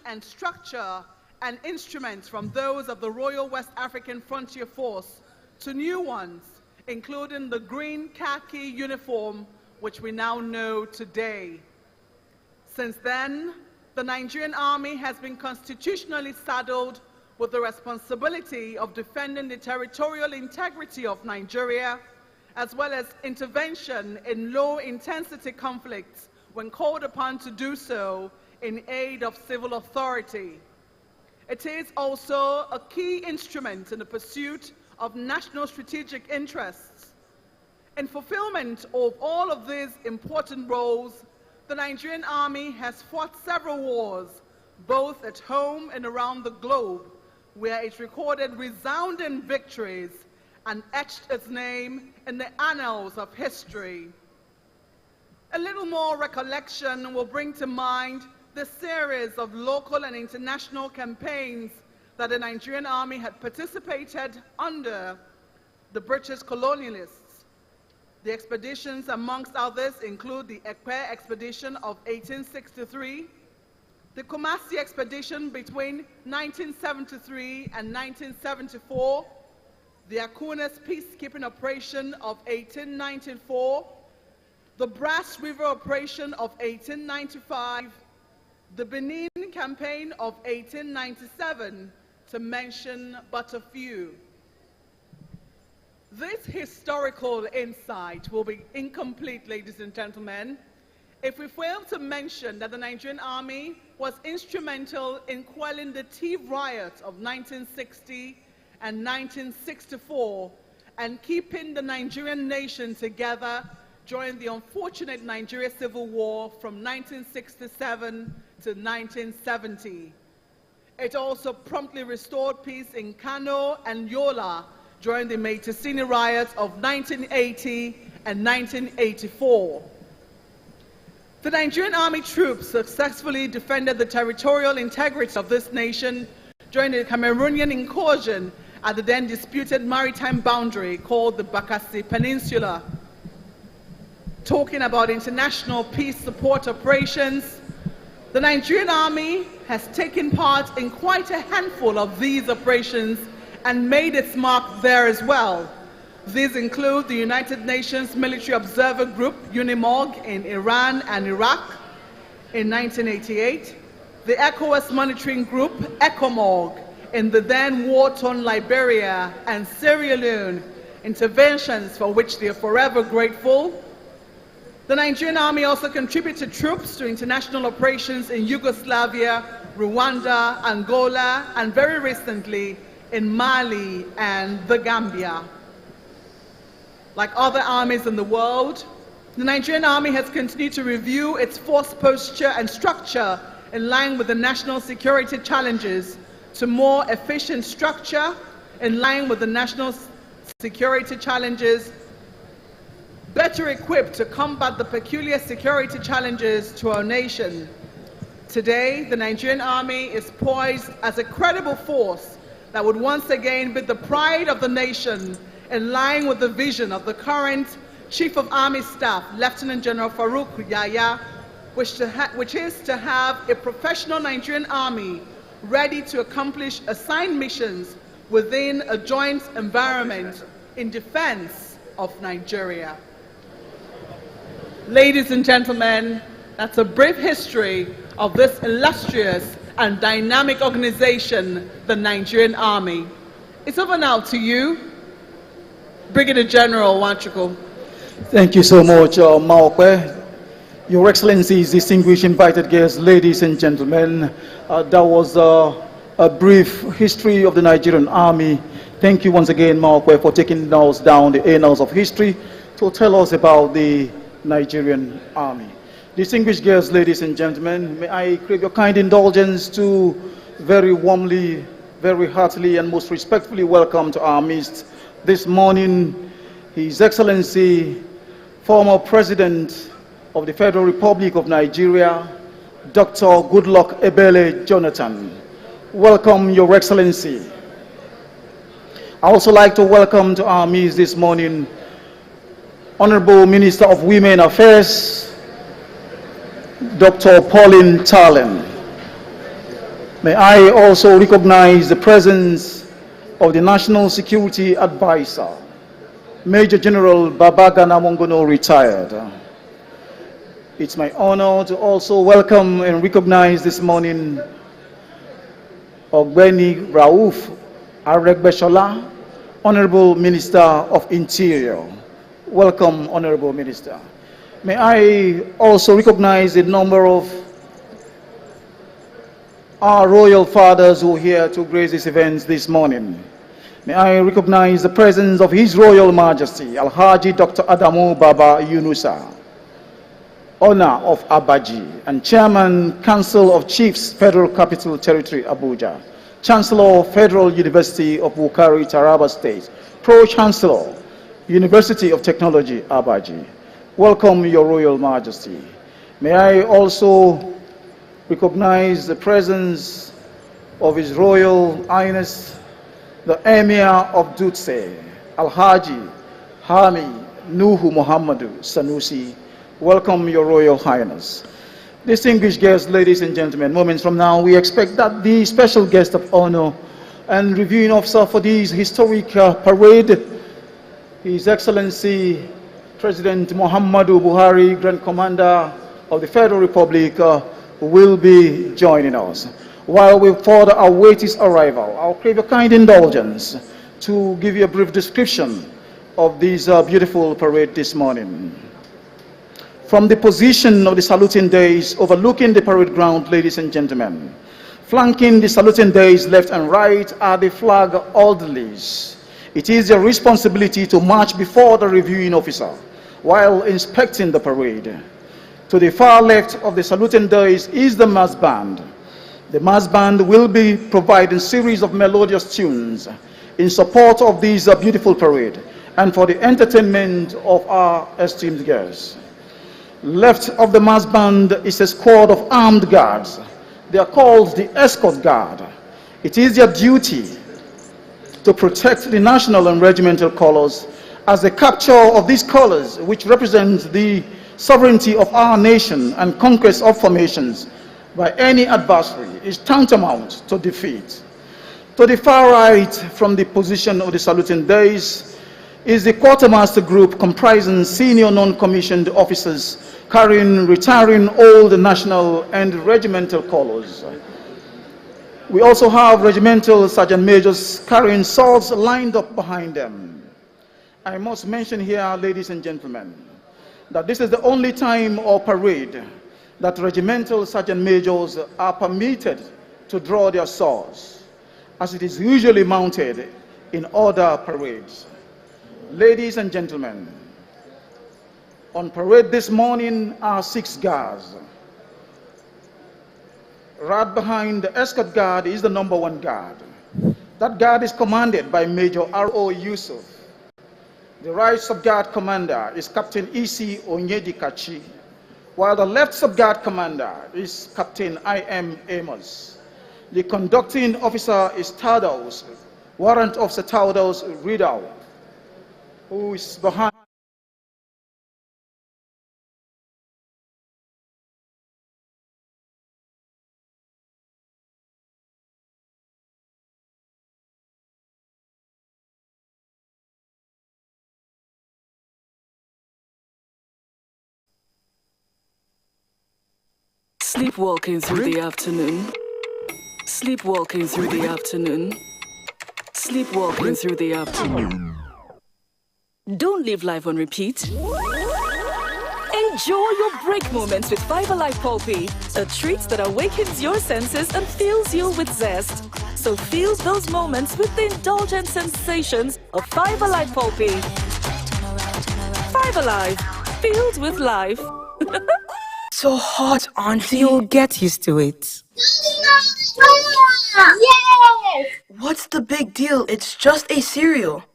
and structure and instruments from those of the Royal West African Frontier Force to new ones, including the green khaki uniform, which we now know today. Since then, the Nigerian Army has been constitutionally saddled with the responsibility of defending the territorial integrity of Nigeria, as well as intervention in low-intensity conflicts when called upon to do so in aid of civil authority. It is also a key instrument in the pursuit of national strategic interests. In fulfillment of all of these important roles, the Nigerian Army has fought several wars, both at home and around the globe, where it recorded resounding victories and etched its name in the annals of history. A little more recollection will bring to mind the series of local and international campaigns that the Nigerian Army had participated under the British colonialists. The expeditions, amongst others, include the Ekpe expedition of 1863, the Kumasi expedition between 1973 and 1974, the Akunas peacekeeping operation of 1894, the Brass River operation of 1895, the Benin campaign of 1897, to mention but a few. This historical insight will be incomplete, ladies and gentlemen, if we fail to mention that the Nigerian Army was instrumental in quelling the tea riots of 1960 and 1964 and keeping the Nigerian nation together during the unfortunate Nigeria Civil War from 1967 to 1970. It also promptly restored peace in Kano and Yola during the Maitasini riots of 1980 and 1984. The Nigerian Army troops successfully defended the territorial integrity of this nation during the Cameroonian incursion at the then disputed maritime boundary called the Bakassi Peninsula. Talking about international peace support operations, the Nigerian Army has taken part in quite a handful of these operations and made its mark there as well. These include the United Nations Military Observer Group, UNIMOG, in Iran and Iraq in 1988, the ECOWAS Monitoring Group, ECOMOG, in the then war-torn Liberia and Sierra Leone, interventions for which they are forever grateful. The Nigerian Army also contributed troops to international operations in Yugoslavia, Rwanda, Angola, and very recently in Mali and the Gambia. Like other armies in the world, the Nigerian Army has continued to review its force posture and structure in line with the national security challenges to more efficient structure in line with the national security challenges, better equipped to combat the peculiar security challenges to our nation. Today, the Nigerian Army is poised as a credible force that would once again be the pride of the nation in line with the vision of the current Chief of Army Staff, Lieutenant General Farouk Yahya, which is to have a professional Nigerian Army ready to accomplish assigned missions within a joint environment in defense of Nigeria. Ladies and gentlemen, that's a brief history of this illustrious and dynamic organization, the Nigerian Army. It's over now to you, Brigadier General Wanchukwu. Thank you so much, Maokwe. Your Excellencies, distinguished invited guests, ladies and gentlemen, that was a brief history of the Nigerian Army. Thank you once again, Maokwe, for taking us down the annals of history to tell us about the Nigerian Army. Distinguished guests, ladies and gentlemen, may I crave your kind indulgence to very warmly, very heartily, and most respectfully welcome to our midst this morning His Excellency, former President of the Federal Republic of Nigeria, Dr. Goodluck Ebele Jonathan. Welcome, Your Excellency. I also like to welcome to our midst this morning Honorable Minister of Women Affairs, Dr. Pauline Talen. May I also recognize the presence of the National Security Advisor, Major General Babagana Mongono, retired. It's my honor to also welcome and recognize this morning Ogbeni Rauf Aregbeshola, Honorable Minister of Interior. Welcome, Honorable Minister. May I also recognize the number of our royal fathers who are here to grace this event this morning. May I recognize the presence of His Royal Majesty, Alhaji Dr. Adamu Baba Yunusa, Honor of Abaji, and Chairman, Council of Chiefs, Federal Capital Territory, Abuja, Chancellor, Federal University of Wukari, Taraba State, Pro-Chancellor, University of Technology, Abaji. Welcome, Your Royal Majesty. May I also recognize the presence of His Royal Highness, the Emir of Dutse, Alhaji Hami Nuhu Muhammadu Sanusi. Welcome, Your Royal Highness. Distinguished guests, ladies and gentlemen, moments from now, we expect that the special guest of honor and reviewing officer for this historic parade, His Excellency President Muhammadu Buhari, Grand Commander of the Federal Republic, will be joining us. While we further await his arrival, I'll crave your kind indulgence to give you a brief description of this beautiful parade this morning. From the position of the saluting days overlooking the parade ground, ladies and gentlemen, flanking the saluting days left and right are the flag orderlies. It is their responsibility to march before the reviewing officer while inspecting the parade. To the far left of the saluting days is the mass band. The mass band will be providing a series of melodious tunes in support of this beautiful parade and for the entertainment of our esteemed guests. Left of the mass band is a squad of armed guards. They are called the escort guard. It is their duty to protect the national and regimental colors, as the capture of these colors, which represent the sovereignty of our nation and conquest of formations by any adversary, is tantamount to defeat. To the far right from the position of the saluting days is the quartermaster group comprising senior non-commissioned officers carrying retiring old national and regimental colors. We also have regimental sergeant majors carrying swords lined up behind them. I must mention here, ladies and gentlemen, that this is the only time or parade that regimental sergeant majors are permitted to draw their swords, as it is usually mounted in other parades. Ladies and gentlemen, on parade this morning are 6 guards. Right behind the escort guard is the number 1 guard. That guard is commanded by Major R.O. Yusuf. The right sub-guard commander is Captain E.C. Onyedikachi, while the left sub-guard commander is Captain I.M. Amos. The conducting officer is Tados, Warrant Officer Tados Ridao, who is behind. Sleepwalking through the afternoon. Sleepwalking through the afternoon. Sleepwalking through the afternoon. Don't live life on repeat. Enjoy your break moments with Five Alive Pulpy, a treat that awakens your senses and fills you with zest. So feel those moments with the indulgent sensations of Five Alive Pulpy. Five Alive, filled with life. So hot, Auntie. You'll get used to it. Yes! What's the big deal? It's just a cereal.